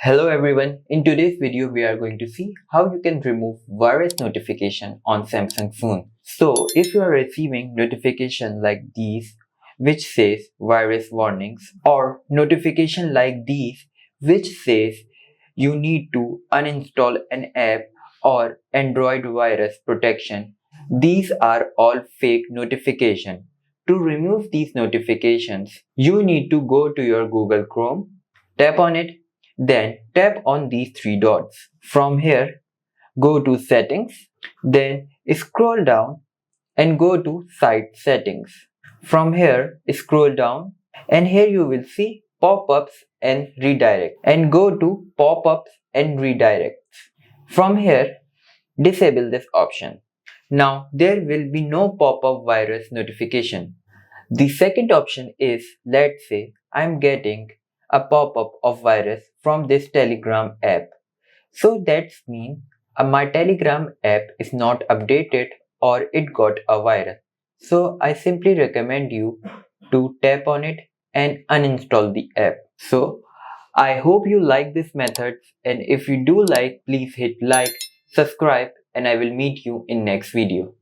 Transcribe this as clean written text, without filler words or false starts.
Hello everyone, in today's video we are going to see how you can remove virus notification on Samsung phone. So if you are receiving notification like these which says virus warnings or notification like these which says you need to uninstall an app or Android virus protection, these are all fake notification. To remove these notifications, you need to go to your Google Chrome, tap on it, then tap on these three dots. From here, go to settings, then scroll down and go to site settings. From here, scroll down and here you will see pop-ups and redirect and go to pop-ups and redirects. From here, disable this option. Now there will be no pop-up virus notification. The second option is, let's say I'm getting a pop-up of virus from this Telegram app. So that's mean my Telegram app is not updated or it got a virus. So I simply recommend you to tap on it and uninstall the app. So I hope you like this method, and if you do like, please hit like, subscribe, and I will meet you in next video.